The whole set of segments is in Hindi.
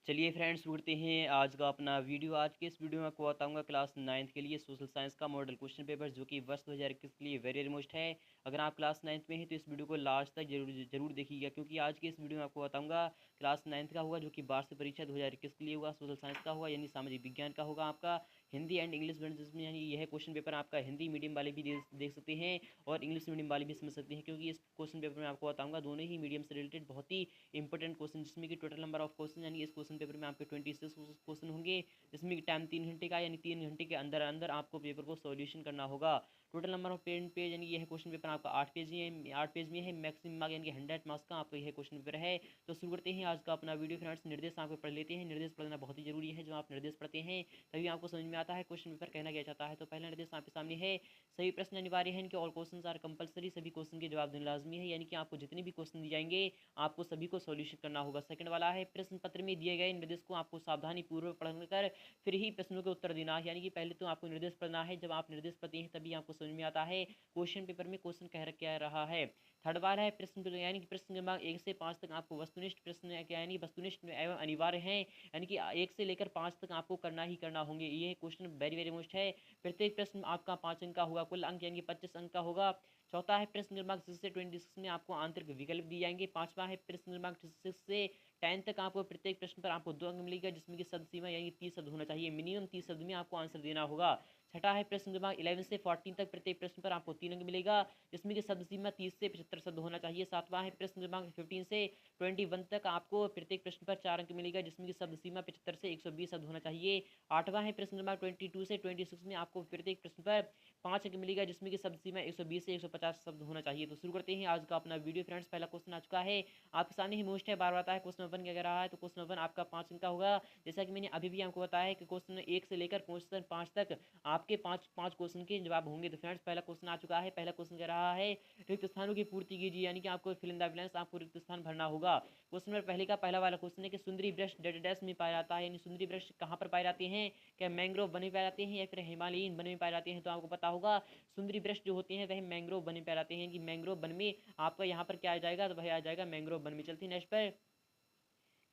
चलिए फ्रेंड्स उड़ते हैं आज का अपना वीडियो। आज के इस वीडियो में आपको बताऊंगा क्लास 9th के लिए सोशल साइंस का मॉडल क्वेश्चन पेपर जो कि वर्ष 2021 के लिए वेरी मोस्ट है। अगर आप क्लास 9th में हैं तो इस वीडियो को लास्ट तक जरूर देखिएगा, क्योंकि आज के इस वीडियो में आपको बताऊंगा क्लास 9th का होगा जो कि वार्षिक परीक्षा 2021 के लिए होगा, सोशल साइंस का होगा यानी सामाजिक विज्ञान का होगा आपका, हिंदी एंड इंग्लिश मीडियम, जिसमें यानी यह क्वेश्चन पेपर आपका हिंदी मीडियम वाले भी देख सकते हैं और इंग्लिश मीडियम वाले भी समझ सकते हैं, क्योंकि इस क्वेश्चन पेपर में आपको बताऊंगा दोनों ही मीडियम से रिलेटेड बहुत ही इंपॉर्टेंट क्वेश्चन, जिसमें कि टोटल नंबर ऑफ क्वेश्चन यानी इस क्वेश्चन पेपर में आपके 26 क्वेश्चन होंगे, जिसमें कि टाइम 3 घंटे का, यानी 3 घंटे के अंदर अंदर आपको पेपर को सॉल्यूशन करना होगा। टोटल नंबर ऑफ पेज यानी यह क्वेश्चन पेपर आपका 8 पेज है, 8 पेज में है। मैक्सिमम मार्क यानी कि 100 मार्क्स का आपका यह क्वेश्चन पेपर है। तो शुरू करते हैं आज का अपना वीडियो। फ्रेंड्स निर्देश आपको पढ़ लेते हैं। निर्देश पढ़ना बहुत ही जरूरी है। जब आप निर्देश पढ़ते हैं तभी आपको समझ में आता है क्वेश्चन पेपर कहना क्या चाहता है। तो पहला निर्देश आपके सामने है, सभी प्रश्न अनिवार्य है, इनके ऑल क्वेश्चन आर कंपलसरी, सभी क्वेश्चन के जवाब देना लाजमी है, यानी कि आपको जितने भी क्वेश्चन दिए जाएंगे आपको सभी को सॉल्यूशन करना होगा। सेकंड वाला है, प्रश्न पत्र में दिए गए निर्देश को आपको सावधानी पूर्वक पढ़कर फिर ही प्रश्नों के उत्तर देना है, यानी कि पहले तो आपको निर्देश पढ़ना है। जब आप निर्देश पढ़ते हैं तभी आपको समझ में आता है क्वेश्चन पेपर में क्वेश्चन कह क्या रहा है। थर्ड बार है, प्रश्न यानी कि प्रश्न क्रमांक 1 से 5 तक आपको वस्तुनिष्ठ प्रश्न यानी वस्तुनिष्ठ एवं अनिवार्य हैं, यानी कि 1 से लेकर 5 तक आपको करना ही करना होंगे। ये क्वेश्चन वेरी वेरी मोस्ट है। प्रत्येक प्रश्न आपका 5 अंक का होगा, कुल अंक यानी कि 25 अंक का होगा। चौथा है, प्रश्न क्रमांक 6 से 26 में आपको आंतरिक विकल्प दिए जाएंगे। पांचवा है, प्रश्न क्रमांक 6 से 10 तक आपको प्रत्येक प्रश्न पर आपको 2 अंक मिलेगा, जिसमें कि शब्द सीमा यानी 30 शब्द होना चाहिए, मिनिमम 30 शब्द में आपको आंसर देना होगा। छठा है, प्रश्न क्रमांक 11 से 14 तक प्रत्येक प्रश्न पर आपको 3 अंक मिलेगा, जिसमें कि शब्द सीमा 30 से 75 शब्द होना चाहिए। सातवां है, प्रश्न क्रमांक 15 से 21 तक आपको प्रत्येक प्रश्न पर 4 अंक मिलेगा, जिसमें कि शब्द सीमा 75 से 120 शब्द होना चाहिए। आठवां है, प्रश्न क्रमांक 22 से 26 में आपको प्रत्येक प्रश्न पर 5 अंक मिलेगा, जिसमें कि शब्द सीमा 120 से 150 शब्द होना चाहिए। तो शुरू करते हैं आज का अपना वीडियो। फ्रेंड्स पहला क्वेश्चन आ चुका है आपके सामने ही, मोस्ट है, बार आता है क्वेश्चन वन क्या कह रहा है। तो क्वेश्चन वन आपका 5 अंक का होगा, जैसा कि मैंने अभी भी आपको बताया है कि क्वेश्चन 1 से लेकर क्वेश्चन 5 तक आपके पाँच पाँच क्वेश्चन के जवाब होंगे। तो फ्रेंड्स पहला क्वेश्चन आ चुका है। पहला क्वेश्चन कह रहा है रिक्त स्थानों की पूर्ति कीजिए, यानी कि आपको फिल इन द ब्लैंक्स, आपको रिक्त स्थान भरना होगा। क्वेश्चन नंबर पहले का पहला वाला क्वेश्चन है कि सुंदरी वृक्ष डेड डैश में पाया जाता है, यानी सुंदरी वृक्ष कहाँ पर पाए जाते हैं, क्या मैंग्रोव वन में पाए जाते हैं या फिर हिमालयन वन में पाए जाते हैं। तो आपको पता होगा सुंदरी वृक्ष जो होते हैं वह मैंग्रोव वन में पाए जाते हैं, कि मैंग्रोव वन में आपका यहाँ पर क्या आ जाएगा, तो वह आ जाएगा मैंग्रोव वन में। चलते हैं नेक्स्ट पर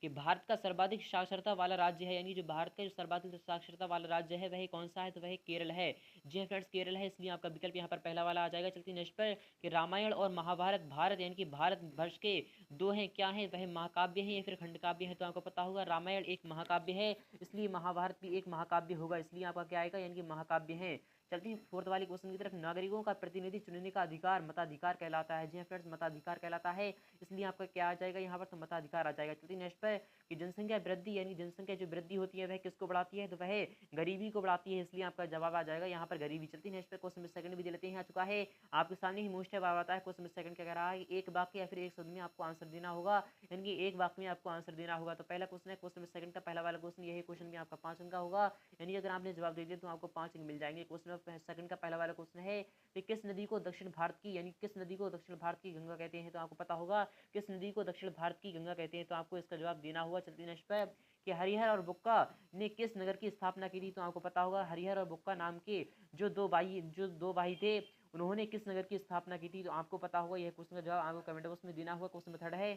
कि भारत का सर्वाधिक साक्षरता वाला राज्य है, यानी जो भारत का जो सर्वाधिक साक्षरता वाला राज्य है वह कौन सा है, तो वह केरल है। जी हाँ फ्रेंड्स केरल है, इसलिए आपका विकल्प यहाँ पर पहला वाला आ जाएगा। चलते नेक्स्ट पर कि रामायण और महाभारत भारत यानी कि भारत वर्ष के दो हैं, क्या है, वह महाकाव्य है या फिर खंड काव्य है। तो आपको पता होगा रामायण एक महाकाव्य है, इसलिए महाभारत भी एक महाकाव्य होगा, इसलिए आपका क्या आएगा, यानी कि महाकाव्य है। चलते हैं फोर्थ वाले क्वेश्चन की तरफ। नागरिकों का प्रतिनिधि चुनने का अधिकार मताधिकार कहलाता है। जी हाँ फ्रेंड्स मताधिकार कहलाता है, इसलिए आपका क्या आ जाएगा यहाँ पर, तो मताधिकार आ जाएगा। चलते नेक्स्ट पर कि जनसंख्या वृद्धि यानी जनसंख्या जो वृद्धि होती है वह किसको बढ़ाती है, तो वह गरीबी को बढ़ाती है, इसलिए आपका जवाब आ जाएगा यहाँ पर गरीबी। चलती है नेक्स्ट पर क्वेश्चन नंबर सेकंड भी दे लेते हैं, आ चुका है आपके सामने ही, मोस्ट है बार आता है। क्वेश्चन नंबर सेकंड क्या कह रहा है, एक वाक्य या फिर एक शब्द में आपको आंसर देना होगा, यानी कि एक वाक्य में आपको आंसर देना होगा। तो पहला क्वेश्चन है क्वेश्चन नंबर सेकंड का पहला वाला क्वेश्चन, यही क्वेश्चन में आपका 5 अंक का होगा, यानी अगर आपने जवाब दे दिया तो आपको 5 अंक मिल जाएंगे। क्वेश्चन नंबर सेकंड का पहला वाला क्वेश्चन है कि किस नदी को दक्षिण भारत की, यानी किस नदी को दक्षिण भारत की गंगा कहते हैं। तो आपको पता होगा किस नदी को दक्षिण भारत की गंगा कहते हैं, तो आपको इसका जवाब देना होगा। चलते नेक्स्ट पर कि हरिहर और बुक्का ने किस नगर की स्थापना की थी। तो आपको पता होगा हरिहर और बुक्का नाम के जो दो भाई थे उन्होंने किस नगर की स्थापना की थी। तो आपको पता होगा, यह क्वेश्चन का जवाब आपको कमेंट बॉक्स में देना होगा। क्वेश्चन नंबर थर्ड है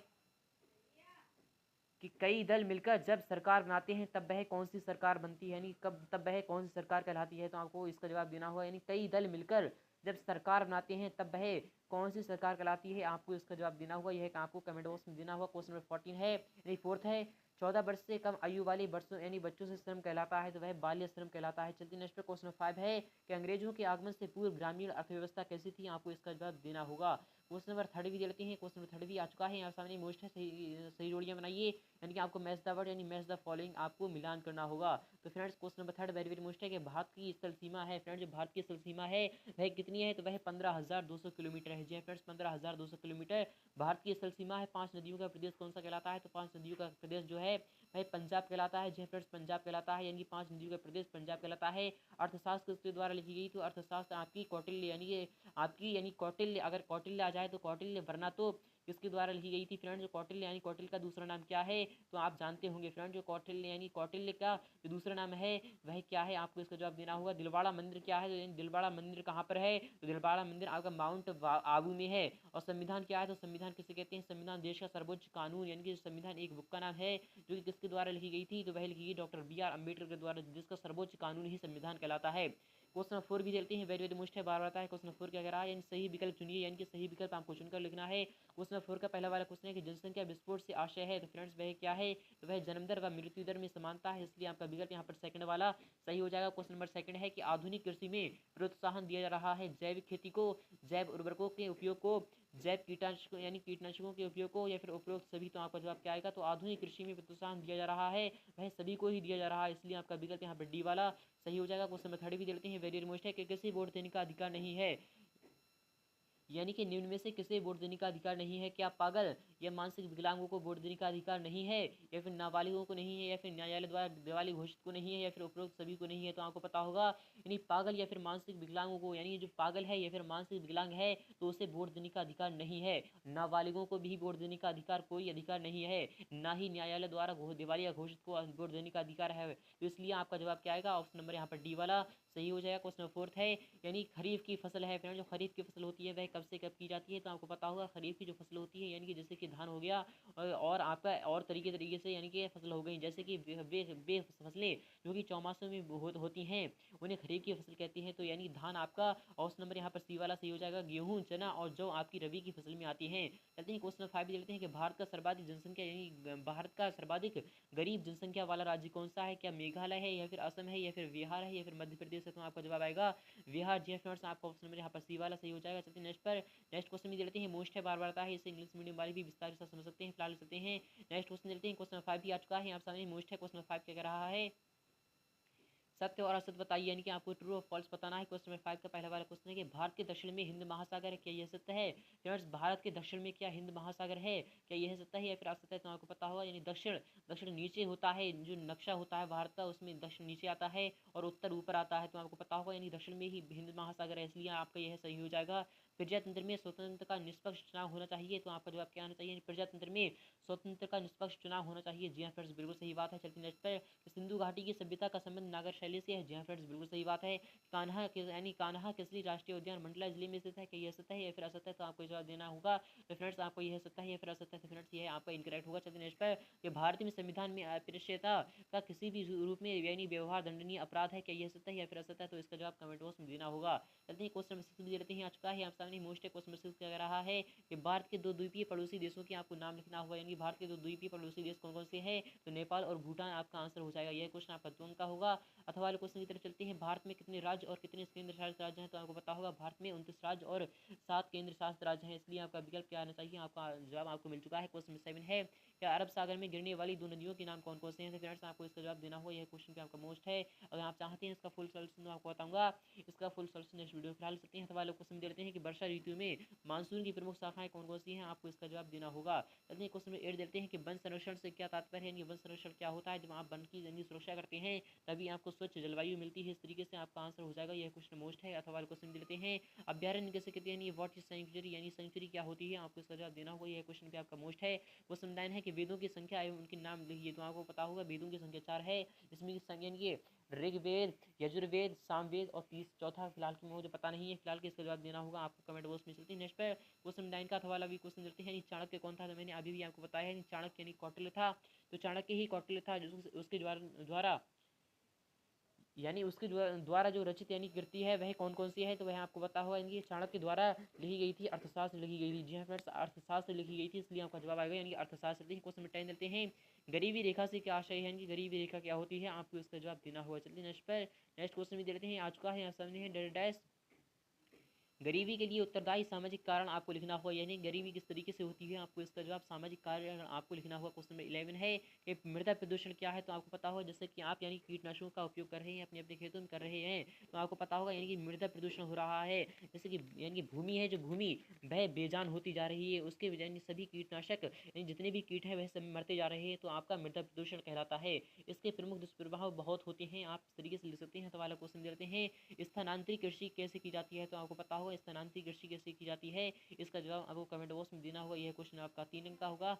कि कई दल मिलकर जब सरकार बनाते हैं तब वह कौन सी सरकार बनती है, यानी कब तब वह कौन सी सरकार कहलाती है। तो आपको इसका जवाब देना होगा, यानी कई दल मिलकर जब सरकार बनाते हैं तब वह कौन सी सरकार कहलाती है, आपको इसका जवाब देना होगा। यह आपको कमेंट बॉक्स में देना होगा। क्वेश्चन नंबर 14 है, यानी फोर्थ है 14 वर्ष से कम आयु वाले बच्चों यानी बच्चों से श्रम कहलाता है, तो वह बाल्य श्रम कहलाता है। चलते नेक्स्ट पर क्वेश्चन नंबर 5 है कि अंग्रेजों के आगमन से पूर्व ग्रामीण अर्थव्यवस्था कैसी थी, आपको इसका जवाब देना होगा। क्वेश्चन नंबर थर्ड भी दे लेते हैं। क्वेश्चन नंबर थर्ड भी आ चुका है, यहाँ सामने मोस्ट है, सही जोड़ियाँ बनाइए, यानी कि आपको मैच द वर्ड यानी मैच द फॉलोइंग आपको मिलान करना होगा। तो friends question number third very very most है कि भारत की स्थल सीमा है, फ्रेंड्स जो भारत की स्थल सीमा है वह कितनी है, तो वह 15,200 किलोमीटर है। जी फ्रेंड्स 15,200 किलोमीटर भारत की स्थल सीमा है। 5 नदियों का प्रदेश कौन सा कहलाता है, तो 5 नदियों का प्रदेश जो है वह पंजाब कहलाता है। जी फ्रेंड्स पंजाब कहलाता है, यानी कि 5 नदियों का प्रदेश पंजाब कहलाता है। अर्थशास्त्र किसके द्वारा लिखी गई, तो अर्थशास्त्र आपकी कौटिल्य यानी कि आपकी यानी कौटिल्य, अगर कौटिल्य आ जाए तो कौटिल्य, वरना तो किसके द्वारा लिखी गई थी फ्रेंड्स? कौटिल्य, यानी कौटिल्य का दूसरा नाम क्या है तो आप जानते होंगे फ्रेंड्स। जो कौटिल्य यानी कौटिल्य का जो दूसरा नाम है वह क्या है, आपको इसका जवाब देना होगा। दिलवाड़ा मंदिर क्या है, तो दिलवाड़ा मंदिर कहाँ पर है, तो दिलवाड़ा मंदिर आपका माउंट आबू में है। और संविधान क्या है, तो संविधान किसे कहते हैं? संविधान देश का सर्वोच्च कानून, यानी कि संविधान एक बुक का नाम है जो कि किसके द्वारा लिखी गई थी, तो वह लिखी गई डॉक्टर बी आर अम्बेडकर के द्वारा, जिसका सर्वोच्च कानून ही संविधान कहलाता है। क्वेश्चन नंबर 4 भी देखते हैं, वेरी वेरी मुश्किल है, बार बार आता है। क्वेश्चन नंबर 4 क्या कह रहा है, यानी सही विकल्प चुनिए, यानी कि सही विकल्प आपको चुनकर लिखना है। क्वेश्चन नंबर 4 का पहला वाला क्वेश्चन है कि जनसंख्या विस्फोट से आशय है, तो फ्रेंड्स वह क्या है, तो वह जन्म दर व मृत्यु दर में समानता है, इसलिए आपका विकल्प यहाँ पर सेकंड वाला सही हो जाएगा। क्वेश्चन नंबर सेकंड है कि आधुनिक कृषि में प्रोत्साहन दिया जा रहा है जैविक खेती को, जैव उर्वरकों के उपयोग को, जैव कीटनाशकों यानी कीटनाशकों के उपयोग को, या फिर उपयोग सभी, तो आपका जवाब क्या आएगा, तो आधुनिक कृषि में प्रोत्साहन दिया जा रहा है वह सभी को ही दिया जा रहा है, इसलिए आपका विकल्प यहाँ पर डी वाला सही हो जाएगा। क्वेश्चन नंबर 3 भी देते हैं, वेरी मोस्ट है कि किसी वोट देने का अधिकार नहीं है, यानी कि निम्न में से किसे वोट देने का अधिकार नहीं है? क्या पागल या मानसिक विकलांगों को वोट देने का अधिकार नहीं है, या फिर नाबालिगों को नहीं है, या फिर न्यायालय द्वारा दिवाली घोषित को नहीं है, या फिर उपरोक्त सभी को नहीं है? तो आपको पता होगा, यानी पागल या फिर मानसिक विकलांगों को, यानी जो पागल है या फिर मानसिक विकलांग है तो उसे वोट देने का अधिकार नहीं है। नाबालिगों को भी वोट देने का अधिकार, कोई अधिकार नहीं है, ना ही न्यायालय द्वारा दिवालिया घोषित को वोट देने का अधिकार है। तो इसलिए आपका जवाब क्या आएगा, ऑप्शन नंबर यहाँ पर डी वाला सही हो जाएगा। क्वेश्चन नंबर 4 है, यानी खरीफ की फसल है फ्रेंड, जो खरीफ की फसल होती है वह कब से कब की जाती है, तो आपको पता होगा खरीफ की जो फसल होती है, यानी कि जैसे कि धान हो गया और आपका और तरीके से यानी कि फसल हो गई, जैसे कि वे फसलें जो कि चौमासों में होती हैं उन्हें खरीफ की फसल कहती हैं। तो यानी धान आपका ऑप्शन नंबर यहाँ पर सी वाला सही हो जाएगा। गेहूँ, चना और जौ आपकी रबी की फसल में आती हैं। चलते हैं क्वेश्चन नंबर 5 भी देखते हैं कि भारत का सर्वाधिक जनसंख्या, यानी भारत का सर्वाधिक गरीब जनसंख्या वाला राज्य कौन सा है? क्या मेघालय है, या फिर असम है, या फिर बिहार है, या फिर मध्य प्रदेश है? तो आपका जवाब आएगा बिहार। जी फ्रेंड्स, आपका ऑप्शन नंबर यहाँ पर सी वाला सही हो जाएगा। चलते हैं नेक्स्ट क्वेश्चन भी देते हैं, मोस्ट है बार बार आता है, इसे इंग्लिश मीडियम वाले भी विस्तार से समझ सकते हैं, फिलहाल सकते हैं। नेक्स्ट क्वेश्चन देते हैं, क्वेश्चन 5 भी आ चुका है आप सामने, मोस्ट है क्वेश्चन 5 क्या कह रहा है, सत्य और असत्य बताइए, यानी कि आपको ट्रू और फॉल्स बताना है। क्वेश्चन नंबर 5 का पहला वाला क्वेश्चन है कि भारत के दक्षिण में हिंद महासागर है, क्या यह सत्य है? फ्रेंड्स, भारत के दक्षिण में क्या हिंद महासागर है, क्या यह सत्य है या फिर असत्य है? तो आपको पता होगा, यानी दक्षिण दक्षिण नीचे होता है, जो नक्शा होता है भारत का उसमें दक्षिण नीचे आता है और उत्तर ऊपर आता है, तो आपको पता होगा यानी दक्षिण में ही हिंद महासागर है, इसलिए आपका यह सही हो जाएगा। प्रजातंत्र में स्वतंत्र का निष्पक्ष चुनाव होना चाहिए, तो आपका जवाब क्या आना चाहिए? प्रजातंत्र में स्वतंत्र का निष्पक्ष चुनाव होना चाहिए। जी हाँ फ्रेंड्स, बिल्कुल सही बात है। चलते नेक्स्ट पर, सिंधु घाटी की सभ्यता का संबंध नागर शैली से है। जी हाँ फ्रेंड्स, बिल्कुल सही बात है। कान्हा यानी कान्हा किसली राष्ट्रीय उद्यान मंडला जिले में स्थित है, क्या यह सत्य है या फिर असत्य है? तो आपको जवाब देना होगा। तो फ्रेंड्स, आपको यह सत्य है या फिर असत्य है? तो फ्रेंड्स, यह आपका इनकरेक्ट होगा। चलते नेक्स्ट पर, कि भारतीय संविधान में अस्पृश्यता का किसी भी रूप में यानी व्यवहार दंडनीय अपराध है, क्या यह सत्य है या फिर असत्य है? तो इसका जवाब कमेंट बॉक्स में देना होगा। चलते हैं क्वेश्चन नंबर 6 भी देते हैं, आ चुका है आप सामने, मोस्ट क्वेश्चन नंबर 6 क्या रहा है कि भारत के दो द्वीपीय पड़ोसी देशों की आपको नाम लिखना होगा, यानी भारत के दो द्वीपीय पड़ोसी देश कौन कौन से हैं? तो नेपाल और भूटान आपका आंसर हो जाएगा। यह क्वेश्चन आपका 2 अंक का होगा। अथवा वाले क्वेश्चन की तरफ चलते हैं, भारत में कितने राज्य और कितने केंद्र शासित राज्य हैं? तो आपको पता होगा भारत में 29 राज्य और 7 केंद्र शासित राज्य हैं, इसलिए आपका विकल्प क्या आना चाहिए? आपका जवाब आपको मिल चुका है। क्वेश्चन नंबर 7 है, क्या अरब सागर में गिरने वाली दो नदियों के नाम कौन कौन से हैं? तो फ्रेंड्स, आपको इसका जवाब देना होगा। यह क्वेश्चन आपका मोस्ट है, अगर आप चाहते हैं इसका फुल सोल्यूशन तो आपको बताऊंगा, इसका फुल सोल्यूशन नेक्स्ट वीडियो फिलहाल सकते हैं। वाले क्वेश्चन देते हैं कि वर्षा ऋतु में मानसून की प्रमुख शाखाएं कौन कौन सी हैं? आपको इसका जवाब देना होगा। चलते हैं क्वेश्चन नंबर 8 देते हैं कि वन संरक्षण से क्या तात्पर्य है, वन संरक्षण क्या होता है? जब आप वन की यानी सुरक्षा करते हैं तभी आपको स्वच्छ जलवायु मिलती है, इस तरीके से आपका आंसर हो जाएगा। यह क्वेश्चन मोस्ट है। अथवा क्वेश्चन देते हैं, अभ्यारण्य कैसे कहते हैं, व्हाट इज सेंचुरी, यानी सेंचुरी क्या होती है? आपको इसका जवाब देना होगा। यह क्वेश्चन भी आपका मोस्ट है। क्वेश्चन 9 है कि वेदों की संख्या एवं उनके नाम लिखिए, तो आपको पता होगा वेदों की संख्या 4 है, इसमें संख्या ऋग्वेद, यजुर्वेद, सामवेद और चौथा फिलहाल की मुझे पता नहीं है, फिलहाल के इसका जवाब देना होगा आपको कमेंट बॉक्स में। चलते हैं नेक्स्ट पर, क्वेश्चन 9 का वाला भी क्वेश्चन देते हैं, चाणक्य कौन था? तो मैंने अभी भी आपको बताया है, चाणक्य यानी कौटिल्य था, तो चाणक्य ही कौटिल्य था, उसके द्वारा यानी उसके द्वारा जो रचित यानी कृति है वह कौन कौन सी है? तो वह आपको पता होगा, इनकी चाणक्य द्वारा लिखी गई थी, अर्थशास्त्र लिखी गई थी। जी हाँ फ्रेंड्स, अर्थशास्त्र लिखी गई थी, इसलिए आपका जवाब आएगा यानी अर्थशास्त्र। क्वेश्चन में 10 देते हैं, गरीबी रेखा से क्या आशय है, यानी गरीबी रेखा क्या होती है? आपको इसका जवाब देना होगा। चलिए नेक्स्ट पर, नेक्स्ट क्वेश्चन भी देते हैं, आ चुका है यहाँ सामने है, डैश गरीबी के लिए उत्तरदायी सामाजिक कारण आपको लिखना होगा, यानी गरीबी किस तरीके से होती है? आपको इसका जवाब सामाजिक कारण आपको लिखना होगा। क्वेश्चन नंबर 11 है कि मृदा प्रदूषण क्या है? तो आपको पता होगा, जैसे कि आप यानी कीटनाशकों का उपयोग कर रहे हैं अपने अपने खेतों में कर रहे हैं, तो आपको पता होगा यानी कि मृदा प्रदूषण हो रहा है, जैसे कि यानी कि भूमि है, जो भूमि वह बेजान होती जा रही है, उसके यानी सभी कीटनाशक यानी जितने भी कीट हैं वह सब मरते जा रहे हैं, तो आपका मृदा प्रदूषण कहलाता है। इसके प्रमुख दुष्प्रभाव बहुत होते हैं, आप इस तरीके से लिख सकते हैं। तो वाला क्वेश्चन देते हैं, स्थानांतरित कृषि कैसे की जाती है? तो आपको पता होगा होगा? स्थानांतरित कृषि कैसे की जाती है? इसका जवाब आपको कमेंट बॉक्स में देना होगा। यह क्वेश्चन आपका 3 अंक का होगा।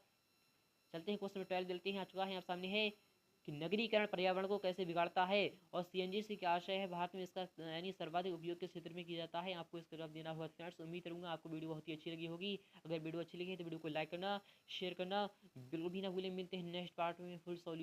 चलते हैं क्वेश्चन नंबर 12 देखते हैं। आ चुका है आप सामने है कि नगरीकरण पर्यावरण को कैसे बिगाड़ता है और सीएनजी से क्या आशय है? भारत में इसका यानी सर्वाधिक उपयोग के क्षेत्र में किया जाता है। आपको इसका जवाब देना होगा। फ्रेंड्स उम्मीद करूंगा आपको वीडियो बहुत ही अच्छी लगी होगी। अगर वीडियो अच्छी लगी है तो वीडियो को लाइक करना, शेयर करना बिल्कुल भी ना भूलें। मिलते हैं नेक्स्ट पार्ट में फुल सॉल्यूशन